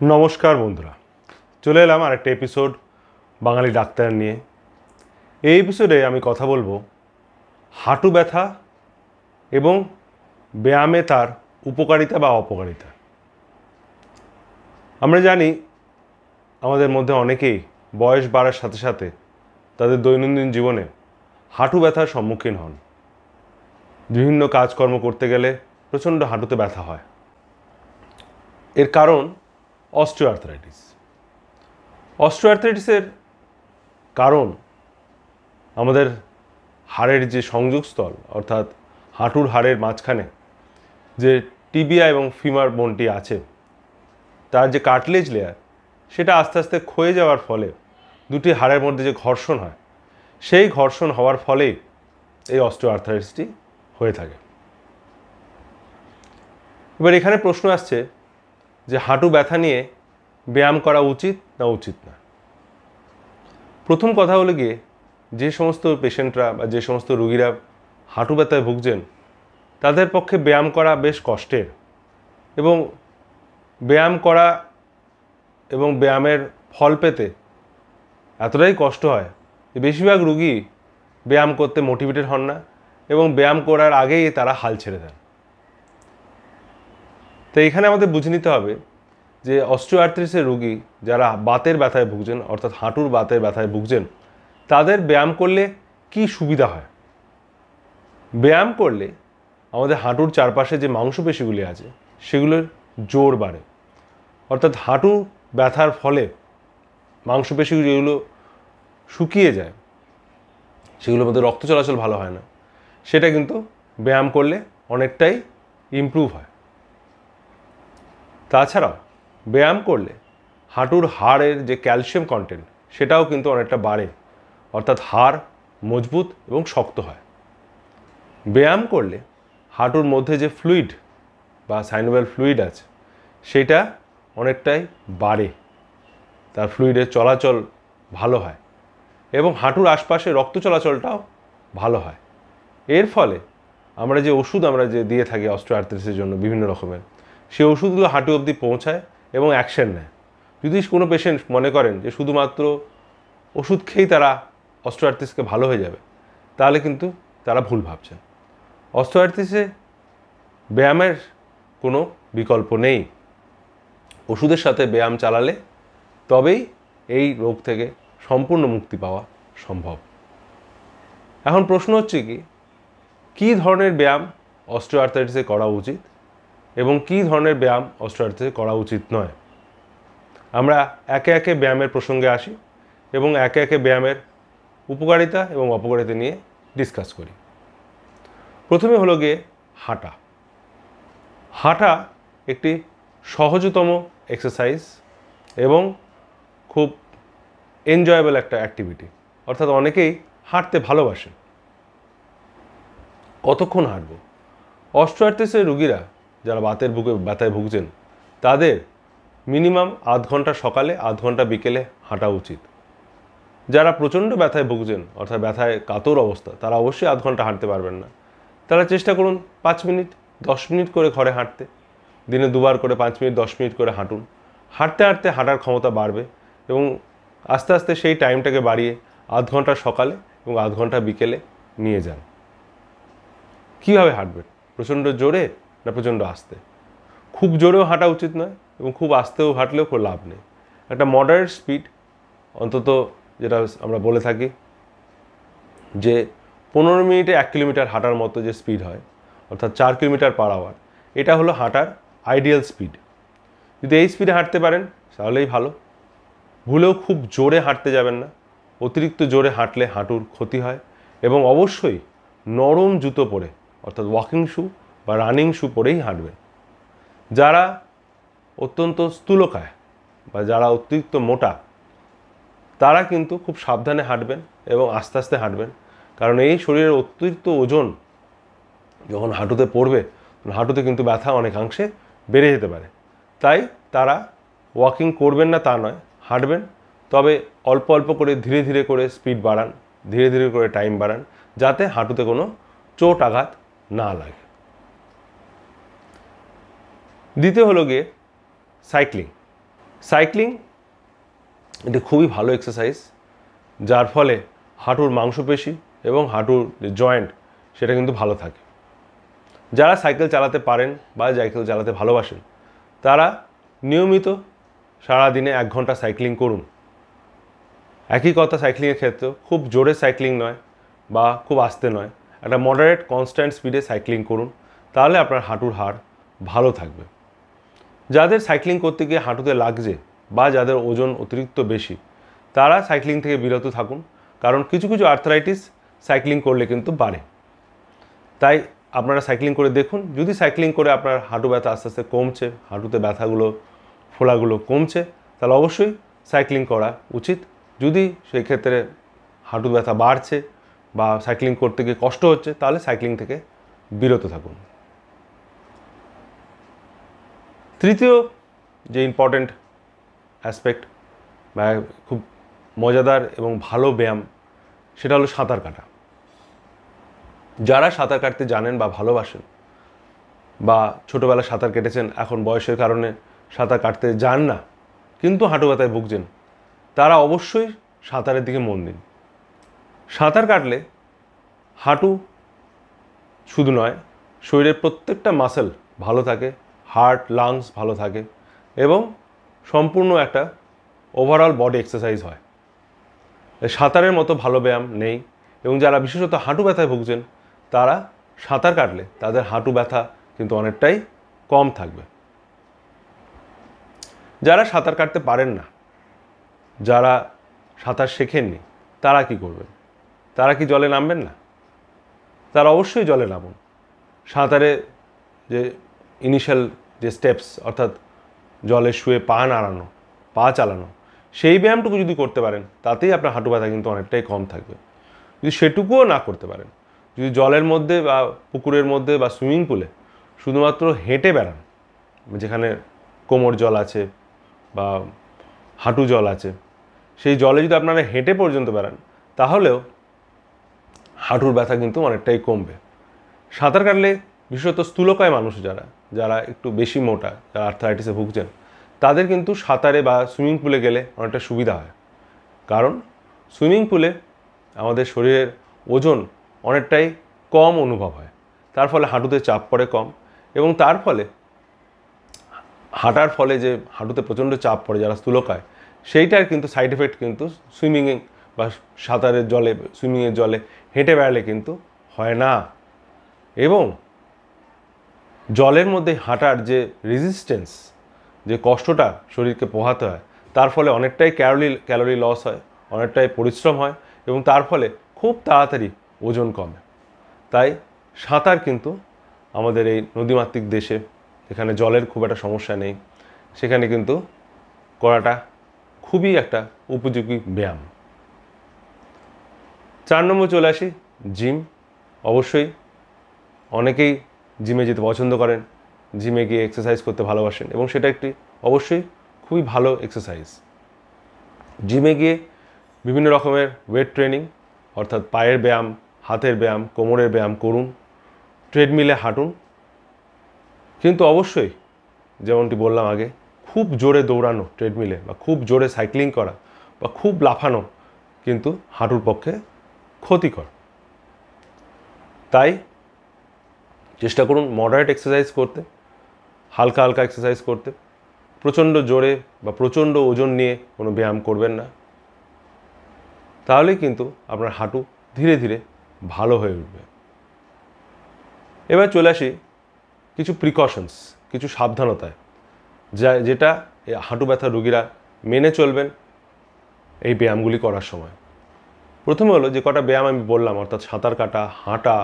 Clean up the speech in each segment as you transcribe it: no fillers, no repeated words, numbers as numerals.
নমস্কার বন্ধুরা, চলে এলাম আরেকটা এপিসোড বাঙালি ডাক্তার নিয়ে। এই এপিসোডে আমি কথা বলবো হাঁটু ব্যথা এবং ব্যায়ামে তার উপকারিতা বা অপকারিতা। আমরা জানি আমাদের মধ্যে অনেকেই বয়স বাড়ার সাথে সাথে তাদের দৈনন্দিন জীবনে হাঁটু ব্যথার সম্মুখীন হন। বিভিন্ন কাজকর্ম করতে গেলে প্রচণ্ড হাঁটুতে ব্যথা হয়। এর কারণ অস্টিওআর্থ্রাইটিস। অস্টিওআর্থ্রাইটিসের কারণ আমাদের হাড়ের যে সংযোগস্থল, অর্থাৎ হাঁটুর হাড়ের মাঝখানে যে টিবিয়া এবং ফিমার বোনটি আছে, তার যে কার্টিলেজ লেয়ার, সেটা আস্তে আস্তে ক্ষয়ে যাওয়ার ফলে দুটি হাড়ের মধ্যে যে ঘর্ষণ হয়, সেই ঘর্ষণ হওয়ার ফলেই এই অস্টিওআর্থ্রাইটিসটি হয়ে থাকে। এবার এখানে প্রশ্ন আসছে যে হাঁটু ব্যথা নিয়ে ব্যায়াম করা উচিত না উচিত না। প্রথম কথা হলো গিয়ে, যে সমস্ত পেশেন্টরা বা যে সমস্ত রোগীরা হাঁটু ব্যথায় ভুগছেন, তাদের পক্ষে ব্যায়াম করা বেশ কষ্টের, এবং ব্যায়াম করা এবং ব্যায়ামের ফল পেতে এতটাই কষ্ট হয় যে বেশিরভাগ রোগী ব্যায়াম করতে মোটিভেটেড হন না এবং ব্যায়াম করার আগেই তারা হাল ছেড়ে দেন। তো এখানে আমাদের বুঝে নিতে হবে যে অস্টিওআর্থ্রাইটিসের রোগী যারা বাতের ব্যথায় ভুগছেন, অর্থাৎ হাঁটুর বাতের ব্যথায় ভুগছেন, তাদের ব্যায়াম করলে কি সুবিধা হয়। ব্যায়াম করলে আমাদের হাঁটুর চারপাশে যে মাংসপেশিগুলি আছে সেগুলোর জোর বাড়ে, অর্থাৎ হাঁটু ব্যথার ফলে মাংসপেশি যেগুলো শুকিয়ে যায়, সেগুলোর মধ্যে রক্ত চলাচল ভালো হয় না, সেটা কিন্তু ব্যায়াম করলে অনেকটাই ইমপ্রুভ হয়। তাছাড়াও ব্যায়াম করলে হাঁটুর হাড়ের যে ক্যালসিয়াম কন্টেন্ট, সেটাও কিন্তু অনেকটা বাড়ে, অর্থাৎ হাড় মজবুত এবং শক্ত হয়। ব্যায়াম করলে হাঁটুর মধ্যে যে ফ্লুইড বা সাইনোভিয়াল ফ্লুইড আছে, সেটা অনেকটাই বাড়ে, তার ফ্লুইডের চলাচল ভালো হয় এবং হাঁটুর আশপাশে রক্ত চলাচলটাও ভালো হয়। এর ফলে আমরা যে দিয়ে থাকি অস্টিওআর্থ্রাইটিসের জন্য বিভিন্ন রকমের, সেই ওষুধগুলো হাঁটু অবধি পৌঁছায় এবং অ্যাকশন নেয়। যদি কোনো পেশেন্ট মনে করেন যে শুধুমাত্র ওষুধ খেয়েই তারা অস্টিওআর্থ্রাইটিসকে ভালো হয়ে যাবে, তাহলে কিন্তু তারা ভুল ভাবছেন। অস্টিওআর্থ্রাইটিসে ব্যায়ামের কোনো বিকল্প নেই। ওষুধের সাথে ব্যায়াম চালালে তবেই এই রোগ থেকে সম্পূর্ণ মুক্তি পাওয়া সম্ভব। এখন প্রশ্ন হচ্ছে কী ধরনের ব্যায়াম অস্টিওআর্থ্রাইটিসে করা উচিত এবং কী ধরনের ব্যায়াম অস্টিওআর্থ্রাইটিসে করা উচিত নয়। আমরা একে একে ব্যায়ামের প্রসঙ্গে আসি এবং একে একে ব্যায়ামের উপকারিতা এবং অপকারিতা নিয়ে ডিসকাস করি। প্রথমে হলো গিয়ে হাঁটা। হাঁটা একটি সহজতম এক্সারসাইজ এবং খুব এনজয়েবল একটা অ্যাক্টিভিটি, অর্থাৎ অনেকেই হাঁটতে ভালোবাসেন। কতক্ষণ হাঁটব? অস্টিওআর্থ্রাইটিসের রোগীরা যারা ব্যথায় ভুগছেন, তাদের মিনিমাম আধ ঘন্টা সকালে, আধ ঘন্টা বিকেলে হাঁটা উচিত। যারা প্রচণ্ড ব্যথায় ভুগছেন, অর্থাৎ ব্যথায় কাতর অবস্থা, তারা অবশ্যই আধ ঘন্টা হাঁটতে পারবেন না। তারা চেষ্টা করুন 5 মিনিট 10 মিনিট করে ঘরে হাঁটতে, দিনে দুবার করে 5 মিনিট 10 মিনিট করে হাঁটুন। হাঁটতে হাঁটতে হাঁটার ক্ষমতা বাড়বে এবং আস্তে আস্তে সেই টাইমটাকে বাড়িয়ে আধ ঘন্টা সকালে এবং আধ ঘন্টা বিকেলে নিয়ে যান। কীভাবে হাঁটবেন? প্রচণ্ড জোরে না প্রচণ্ড আস্তে? খুব জোরেও হাঁটা উচিত নয় এবং খুব আস্তেও হাঁটলেও কোনো লাভ নেই। একটা মডারেট স্পিড, অন্তত যেটা আমরা বলে থাকি যে 15 মিনিটে 1 কিলোমিটার হাঁটার মতো যে স্পিড হয়, অর্থাৎ 4 কিলোমিটার পার আওয়ার, এটা হলো হাঁটার আইডিয়াল স্পিড। যদি এই স্পিডে হাঁটতে পারেন তাহলেই ভালো। ভুলেও খুব জোরে হাঁটতে যাবেন না। অতিরিক্ত জোরে হাঁটলে হাঁটুর ক্ষতি হয় এবং অবশ্যই নরম জুতো পরে, অর্থাৎ ওয়াকিং শু বা রানিং শু পরেই হাঁটবেন। যারা অত্যন্ত স্থূলকায় বা যারা অতিরিক্ত মোটা, তারা কিন্তু খুব সাবধানে হাঁটবেন এবং আস্তে আস্তে হাঁটবেন, কারণ এই শরীরের অতিরিক্ত ওজন যখন হাঁটুতে পড়বে, হাঁটুতে কিন্তু ব্যথা অনেকাংশে বেড়ে যেতে পারে। তাই তারা ওয়াকিং করবেন না তা নয়, হাঁটবেন, তবে অল্প অল্প করে ধীরে ধীরে করে স্পিড বাড়ান, ধীরে ধীরে করে টাইম বাড়ান, যাতে হাঁটুতে কোনো চোট আঘাত না লাগে। দ্বিতীয় হলো গিয়ে সাইক্লিং। সাইক্লিং এটি খুবই ভালো এক্সারসাইজ, যার ফলে হাঁটুর মাংসপেশি এবং হাঁটুর যে জয়েন্ট সেটা কিন্তু ভালো থাকে। যারা সাইকেল চালাতে পারেন বা সাইকেল চালাতে ভালোবাসেন তারা নিয়মিত সারাদিনে 1 ঘন্টা সাইক্লিং করুন। একই কথা সাইক্লিংয়ের ক্ষেত্রেও, খুব জোরে সাইক্লিং নয় বা খুব আস্তে নয়, একটা মডারেট কনস্ট্যান্ট স্পিডে সাইক্লিং করুন, তাহলে আপনার হাঁটুর হাড় ভালো থাকবে। যাদের সাইক্লিং করতে গিয়ে হাঁটুতে লাগছে বা যাদের ওজন অতিরিক্ত বেশি তারা সাইক্লিং থেকে বিরত থাকুন, কারণ কিছু কিছু আর্থ্রাইটিস সাইক্লিং করলে কিন্তু বাড়ে। তাই আপনারা সাইক্লিং করে দেখুন, যদি সাইক্লিং করে আপনার হাঁটু ব্যথা আস্তে আস্তে কমছে, হাঁটুতে ব্যথাগুলো ফোলাগুলো কমছে, তাহলে অবশ্যই সাইক্লিং করা উচিত। যদি সেই ক্ষেত্রে হাঁটু ব্যথা বাড়ছে বা সাইক্লিং করতে গিয়ে কষ্ট হচ্ছে তাহলে সাইক্লিং থেকে বিরত থাকুন। তৃতীয় যে ইম্পর্ট্যান্ট অ্যাসপেক্ট বা খুব মজাদার এবং ভালো ব্যায়াম সেটা হলো সাঁতার কাটা। যারা সাঁতার কাটতে জানেন বা ভালোবাসেন বা ছোটোবেলায় সাঁতার কেটেছেন, এখন বয়সের কারণে সাঁতার কাটতে যান না কিন্তু হাঁটু ব্যথায় ভুগছেন, তারা অবশ্যই সাঁতারের দিকে মন দিন। সাঁতার কাটলে হাঁটু শুধু নয়, শরীরের প্রত্যেকটা মাসেল ভালো থাকে, হার্ট লাংস ভালো থাকে এবং সম্পূর্ণ একটা ওভারঅল বডি এক্সারসাইজ হয়। সাঁতারের মতো ভালো ব্যায়াম নেই, এবং যারা বিশেষত হাঁটু ব্যথায় ভুগছেন তারা সাঁতার কাটলে তাদের হাঁটু ব্যথা কিন্তু অনেকটাই কম থাকবে। যারা সাঁতার কাটতে পারেন না, যারা সাঁতার শেখেননি, তারা কি করবেন? তারা কি জলে নামবেন না? তারা অবশ্যই জলে নামুন। সাঁতারে যে ইনিশিয়াল যে স্টেপস, অর্থাৎ জলে শুয়ে পা নাড়ানো, পা চালানো, সেই ব্যায়ামটুকু যদি করতে পারেন তাতেই আপনার হাঁটু ব্যথা কিন্তু অনেকটাই কম থাকবে। যদি সেটুকুও না করতে পারেন, যদি জলের মধ্যে বা পুকুরের মধ্যে বা সুইমিং পুলে শুধুমাত্র হেঁটে বেড়ান, যেখানে কোমর জল আছে বা হাঁটু জল আছে, সেই জলে যদি আপনারা হেঁটে পর্যন্ত বেড়ান তাহলেও হাঁটুর ব্যথা কিন্তু অনেকটাই কমবে। সাঁতার কাটলে বিশেষত স্থূলকায় মানুষ যারা একটু বেশি মোটা, যারা আর্থ্রাইটিসে ভুগছেন, তাদের কিন্তু সাঁতারে বা সুইমিং পুলে গেলে অনেকটা সুবিধা হয়। কারণ সুইমিং পুলে আমাদের শরীরের ওজন অনেকটাই কম অনুভব হয়, তার ফলে হাঁটুতে চাপ পড়ে কম, এবং তার ফলে হাঁটার ফলে যে হাঁটুতে প্রচণ্ড চাপ পড়ে যারা স্থূলকায়, সেইটার কিন্তু সাইড এফেক্ট কিন্তু সুইমিংয়ে বা সাঁতারের জলে, সুইমিংয়ের জলে হেঁটে বেড়ালে কিন্তু হয় না। এবং জলের মধ্যে হাঁটার যে রেজিস্ট্যান্স, যে কষ্টটা শরীরকে পোহাতে হয়, তার ফলে অনেকটাই ক্যালোরি লস হয়, অনেকটাই পরিশ্রম হয়, এবং তার ফলে খুব তাড়াতাড়ি ওজন কমে। তাই সাঁতার কিন্তু আমাদের এই নদীমাতৃক দেশে, এখানে জলের খুব একটা সমস্যা নেই, সেখানে কিন্তু করাটা খুবই একটা উপযোগী ব্যায়াম। 4 নম্বর চলে আসি, জিম। অবশ্যই অনেকেই জিমে যেতে পছন্দ করেন, জিমে গিয়ে এক্সারসাইজ করতে ভালোবাসেন, এবং সেটা একটি অবশ্যই খুবই ভালো এক্সারসাইজ। জিমে গিয়ে বিভিন্ন রকমের ওয়েট ট্রেনিং, অর্থাৎ পায়ের ব্যায়াম, হাতের ব্যায়াম, কোমরের ব্যায়াম করুন, ট্রেডমিলে হাঁটুন, কিন্তু অবশ্যই যেমনটি বললাম আগে, খুব জোরে দৌড়ানো ট্রেডমিলে বা খুব জোরে সাইক্লিং করা বা খুব লাফানো কিন্তু হাঁটুর পক্ষে ক্ষতিকর। তাই চেষ্টা করুন মডারেট এক্সারসাইজ করতে, হালকা হালকা এক্সারসাইজ করতে। প্রচণ্ড জোরে বা প্রচণ্ড ওজন নিয়ে কোনো ব্যায়াম করবেন না, তাহলেই কিন্তু আপনার হাঁটু ধীরে ধীরে ভালো হয়ে উঠবে। এবার চলে আসি কিছু প্রিকশনস, কিছু সাবধানতায়, যেটা এই হাঁটু ব্যথার রোগীরা মেনে চলবেন এই ব্যায়ামগুলি করার সময়। প্রথমে হলো যে কটা ব্যায়াম আমি বললাম, অর্থাৎ সাঁতার কাটা, হাঁটা,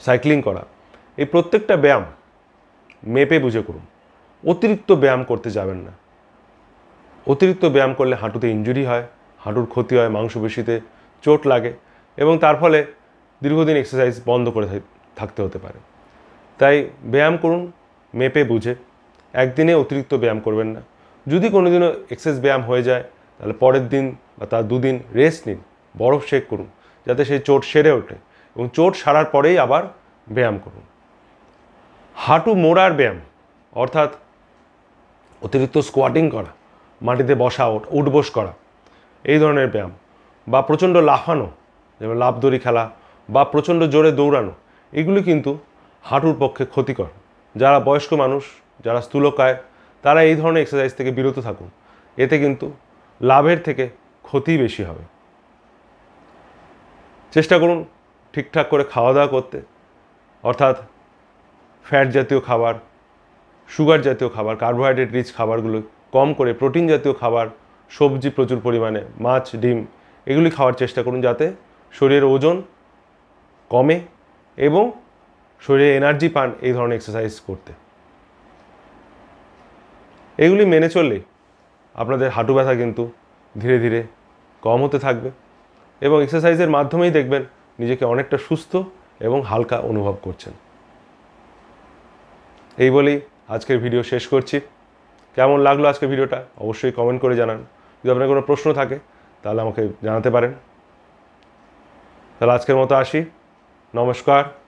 সাইক্লিং করা, এই প্রত্যেকটা ব্যায়াম মেপে বুঝে করুন। অতিরিক্ত ব্যায়াম করতে যাবেন না। অতিরিক্ত ব্যায়াম করলে হাঁটুতে ইনজুরি হয়, হাঁটুর ক্ষতি হয়, মাংসপেশিতে চোট লাগে, এবং তার ফলে দীর্ঘদিন এক্সারসাইজ বন্ধ করে থাকতে হতে পারে। তাই ব্যায়াম করুন মেপে বুঝে, একদিনে অতিরিক্ত ব্যায়াম করবেন না। যদি কোনো দিনও এক্সেস ব্যায়াম হয়ে যায় তাহলে পরের দিন বা তার 2 দিন রেস্ট নিন, বরফ শেক করুন, যাতে সেই চোট সেরে ওঠে, এবং চোট সারার পরেই আবার ব্যায়াম করুন। হাঁটু মোড়ার ব্যায়াম, অর্থাৎ অতিরিক্ত স্কোয়াটিং করা, মাটিতে বসা উঠবোস করা, এই ধরনের ব্যায়াম, বা প্রচণ্ড লাফানো যেমন লাফদড়ি খেলা বা প্রচণ্ড জোরে দৌড়ানো, এগুলি কিন্তু হাঁটুর পক্ষে ক্ষতিকর। যারা বয়স্ক মানুষ, যারা স্থূলকায়, তারা এই ধরনের এক্সারসাইজ থেকে বিরত থাকুন। এতে কিন্তু লাভের থেকে ক্ষতি বেশি হবে। চেষ্টা করুন ঠিকঠাক করে খাওয়া দাওয়া করতে, অর্থাৎ ফ্যাট জাতীয় খাবার, সুগার জাতীয় খাবার, কার্বোহাইড্রেট রিচ খাবারগুলো কম করে প্রোটিন জাতীয় খাবার, সবজি প্রচুর পরিমাণে, মাছ, ডিম এগুলি খাওয়ার চেষ্টা করুন, যাতে শরীরের ওজন কমে এবং শরীরে এনার্জি পান এই ধরনের এক্সারসাইজ করতে। এগুলি মেনে চললে আপনাদের হাঁটু ব্যথা কিন্তু ধীরে ধীরে কম হতে থাকবে এবং এক্সারসাইজের মাধ্যমেই দেখবেন নিজেকে অনেকটা সুস্থ এবং হালকা অনুভব করছেন। এই বলেই আজকের ভিডিও শেষ করছি। কেমন লাগলো আজকের ভিডিওটা অবশ্যই কমেন্ট করে জানান। যদি আপনার কোনো প্রশ্ন থাকে তাহলে আমাকে জানাতে পারেন। তাহলে আজকের মতো আসি। নমস্কার।